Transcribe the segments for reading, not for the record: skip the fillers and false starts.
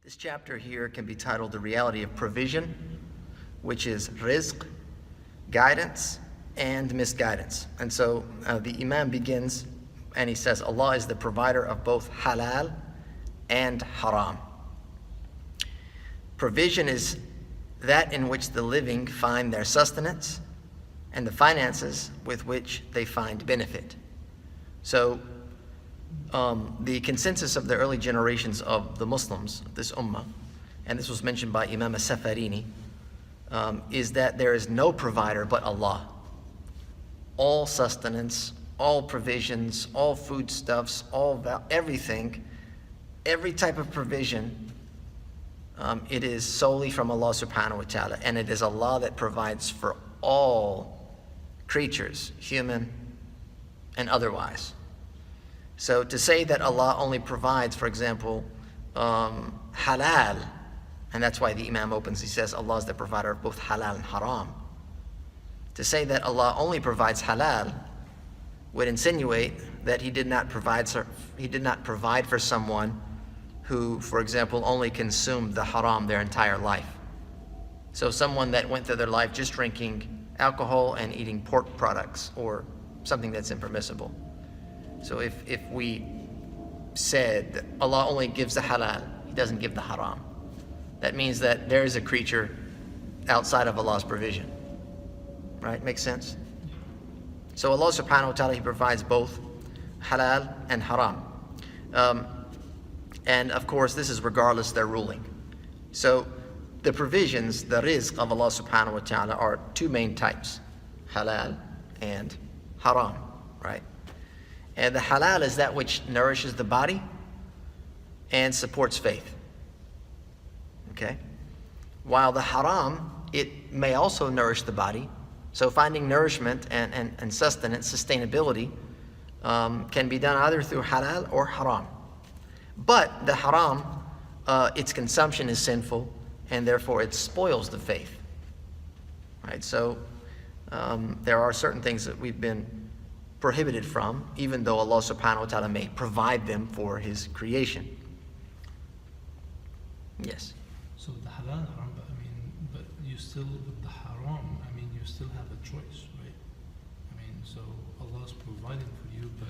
This chapter here can be titled The Reality of Provision, which is rizq, guidance, and misguidance. And so the Imam begins and he says, Allah is the provider of both halal and haram. Provision is that in which the living find their sustenance and the finances with which they find benefit. So the consensus of the early generations of the Muslims, this ummah, and this was mentioned by Imam as-Safarini, is that there is no provider but Allah. All sustenance, all provisions, all foodstuffs, everything, every type of provision, it is solely from Allah subhanahu wa ta'ala, and it is Allah that provides for all creatures, human and otherwise. So to say that Allah only provides, for example, halal, and that's why the Imam opens, he says Allah is the provider of both halal and haram. To say that Allah only provides halal would insinuate that He did not provide for someone who, for example, only consumed the haram their entire life. So someone that went through their life just drinking alcohol and eating pork products or something that's impermissible. So if we said that Allah only gives the halal, He doesn't give the haram, that means that there is a creature outside of Allah's provision. Right? Makes sense? So Allah subhanahu wa ta'ala, He provides both halal and haram. And of course, this is regardless of their ruling. So the provisions, the rizq of Allah subhanahu wa ta'ala are two main types, halal and haram, right? And the halal is that which nourishes the body and supports faith. Okay? While the haram, it may also nourish the body. So finding nourishment and sustenance, sustainability, can be done either through halal or haram. But the haram, its consumption is sinful, and therefore it spoils the faith. Right? So there are certain things that we've been prohibited from, even though Allah subhanahu wa ta'ala may provide them for His creation. Yes. So the halal haram, but you still, with the haram, you still have a choice, right? So Allah's providing for you, but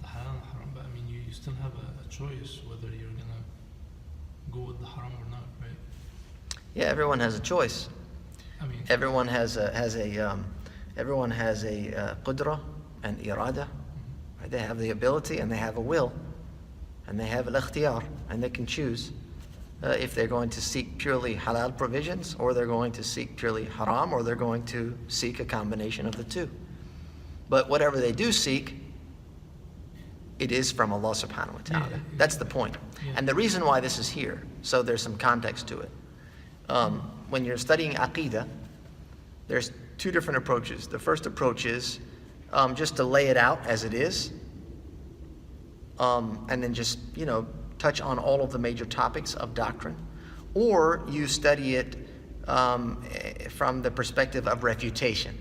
the halal haram, but you still have a choice whether you're gonna go with the haram or not, right? Yeah, everyone has a choice. Everyone has a qudra and irada. Right? They have the ability and they have a will, and they have al-ikhtiyar, and they can choose if they're going to seek purely halal provisions, or they're going to seek purely haram, or they're going to seek a combination of the two. But whatever they do seek, it is from Allah subhanahu wa ta'ala. Yeah. That's the point. Yeah. And the reason why this is here, so there's some context to it. When you're studying Aqidah, there's two different approaches. The first approach is just to lay it out as it is, and then just, touch on all of the major topics of doctrine. Or you study it from the perspective of refutation.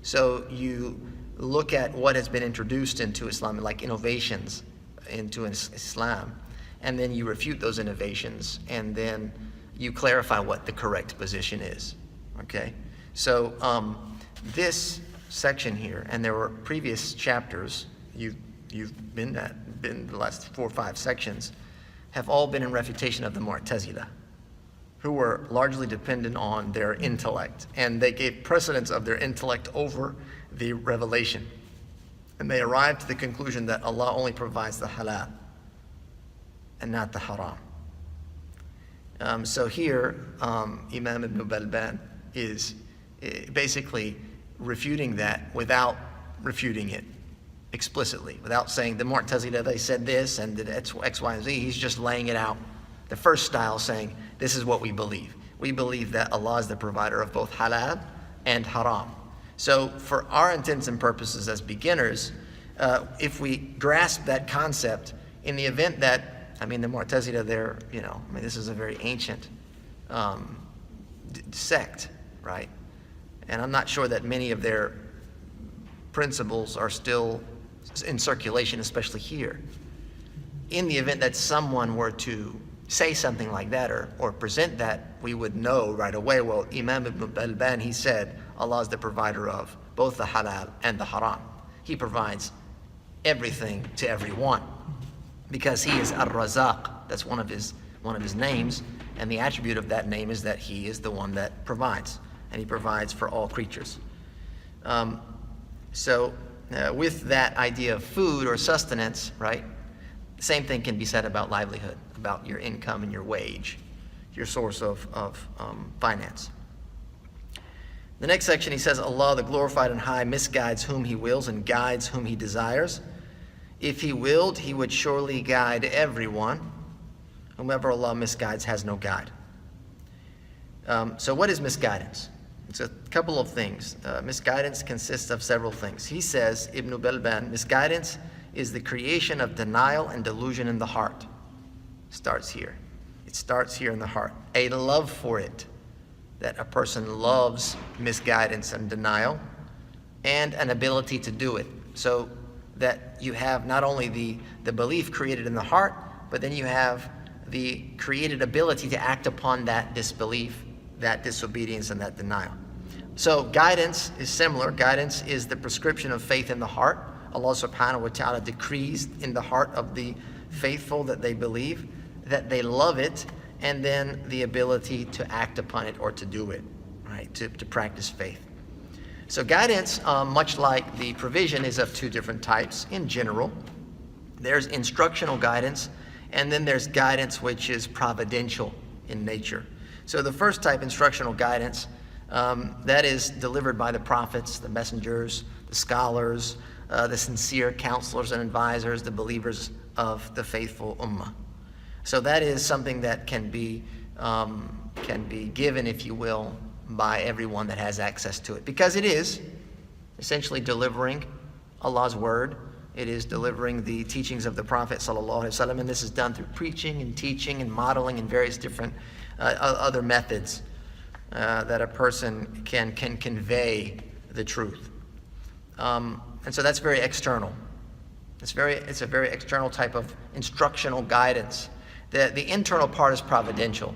So you look at what has been introduced into Islam, like innovations into Islam, and then you refute those innovations, and then you clarify what the correct position is. Okay? So this section here, and there were previous chapters you've been the last 4 or 5 sections, have all been in refutation of the Mu'tazila, who were largely dependent on their intellect, and they gave precedence of their intellect over the revelation. And they arrived to the conclusion that Allah only provides the halal and not the haram. So here, Imam Ibn Balban is basically refuting that without refuting it explicitly, without saying the Mu'tazila, they said this and did X, Y, and Z. He's just laying it out. The first style saying, this is what we believe. We believe that Allah is the provider of both halal and haram. So for our intents and purposes as beginners, if we grasp that concept, in the event that, the Mu'tazila, this is a very ancient sect, right? And I'm not sure that many of their principles are still in circulation, especially here. In the event that someone were to say something like that or present that, we would know right away, well, Imam Ibn Balban, he said, Allah is the provider of both the halal and the haram. He provides everything to everyone because he is Ar-Razaq. That's one of his names, and the attribute of that name is that he is the one that provides, and he provides for all creatures. With that idea of food or sustenance, right, the same thing can be said about livelihood, about your income and your wage, your source of finance. The next section, he says, Allah, the glorified and high, misguides whom he wills and guides whom he desires. If he willed, he would surely guide everyone. Whomever Allah misguides has no guide. So what is misguidance? It's a couple of things. Misguidance consists of several things. He says, Ibn Balban, misguidance is the creation of denial and delusion in the heart. Starts here. It starts here in the heart. A love for it, that a person loves misguidance and denial, and an ability to do it. So that you have not only the belief created in the heart, but then you have the created ability to act upon that disbelief, that disobedience, and that denial. So guidance is similar. Guidance is the prescription of faith in the heart. Allah subhanahu wa ta'ala decrees in the heart of the faithful that they believe, that they love it, and then the ability to act upon it or to do it, right? To practice faith. So guidance, much like the provision, is of two different types in general. There's instructional guidance, and then there's guidance which is providential in nature. So the first type, instructional guidance, that is delivered by the prophets, the messengers, the scholars, the sincere counselors and advisors, the believers of the faithful ummah. So that is something that can be given, if you will, by everyone that has access to it, because it is essentially delivering Allah's word. It is delivering the teachings of the Prophet ﷺ, and this is done through preaching and teaching and modeling and various different other methods that a person can convey the truth. And so that's very external. It's a very external type of instructional guidance. The internal part is providential,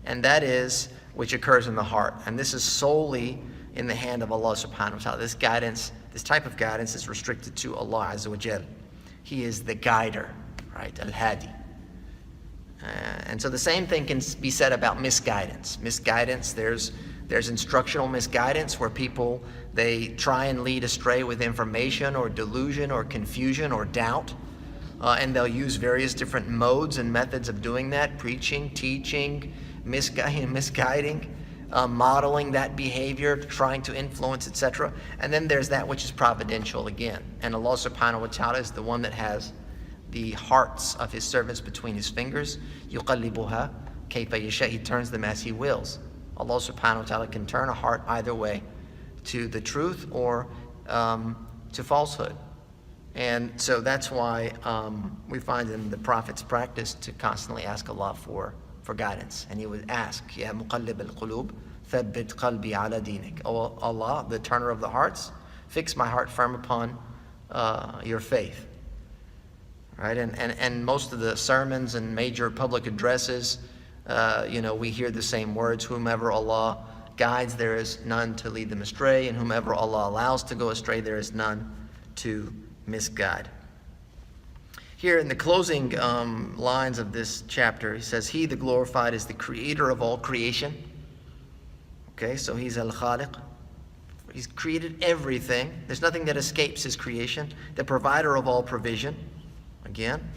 and that is which occurs in the heart. And this is solely in the hand of Allah subhanahu wa ta'ala. This guidance, this type of guidance is restricted to Allah Azza wa Jal. He is the guider, right? Al-Hadi. And so the same thing can be said about misguidance. Misguidance, there's instructional misguidance where people, they try and lead astray with information or delusion or confusion or doubt. And they'll use various different modes and methods of doing that: preaching, teaching, misguiding, modeling that behavior, trying to influence, etc. And then there's that which is providential again. And Allah subhanahu wa ta'ala is the one that has the hearts of his servants between his fingers. يُقَلِّبُهَا كَيْفَ يَشَاءُ. He turns them as he wills. Allah subhanahu wa ta'ala can turn a heart either way, to the truth or to falsehood. And so that's why we find in the Prophet's practice to constantly ask Allah for guidance. And he would ask, Ya muqallib al-qulub, thabbit qalbi ala dinik. Oh Allah, the turner of the hearts, fix my heart firm upon your faith. Right? And most of the sermons and major public addresses, we hear the same words: whomever Allah guides, there is none to lead them astray, and whomever Allah allows to go astray, there is none to misguide. Here in the closing lines of this chapter, he says, He, the glorified, is the creator of all creation. Okay, so he's al-Khaliq. He's created everything. There's nothing that escapes his creation. The provider of all provision. Again,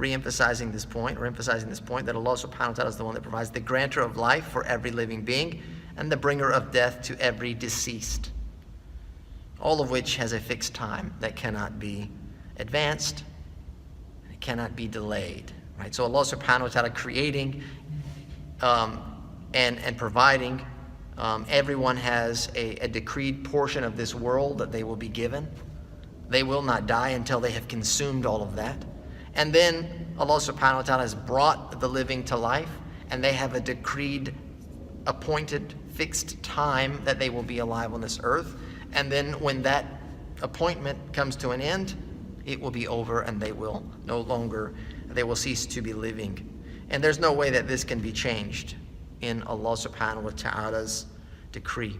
emphasizing this point that Allah subhanahu wa ta'ala is the one that provides, the grantor of life for every living being, and the bringer of death to every deceased. All of which has a fixed time that cannot be advanced, and it cannot be delayed. Right? So Allah subhanahu wa ta'ala creating and providing. Everyone has a decreed portion of this world that they will be given. They will not die until they have consumed all of that. And then Allah subhanahu wa ta'ala has brought the living to life, and they have a decreed, appointed, fixed time that they will be alive on this earth. And then when that appointment comes to an end, it will be over, and they will cease to be living. And there's no way that this can be changed in Allah subhanahu wa ta'ala's decree.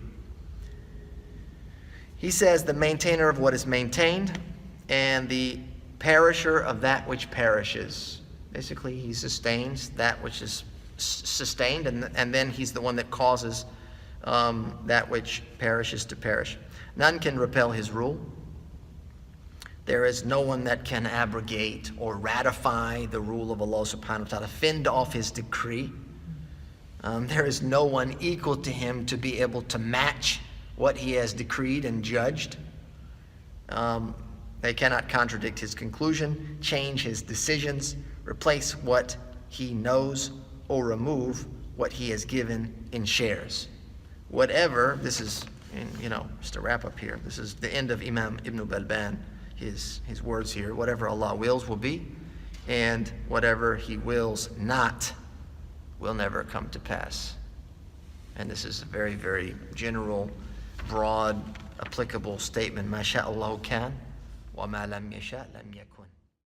He says, the maintainer of what is maintained and the perisher of that which perishes. Basically, he sustains that which is sustained, and then he's the one that causes that which perishes to perish. None can repel his rule. There is no one that can abrogate or ratify the rule of Allah subhanahu wa ta'ala, fend off his decree. There is no one equal to him to be able to match what he has decreed and judged. They cannot contradict his conclusion, change his decisions, replace what he knows, or remove what he has given in shares. Whatever, this is, just to wrap up here, this is the end of Imam Ibn Balban, his words here. Whatever Allah wills will be, and whatever he wills not will never come to pass. And this is a very, very general, broad, applicable statement. Ma sha'Allahu kan, wa ma lam yasha' lam yakun.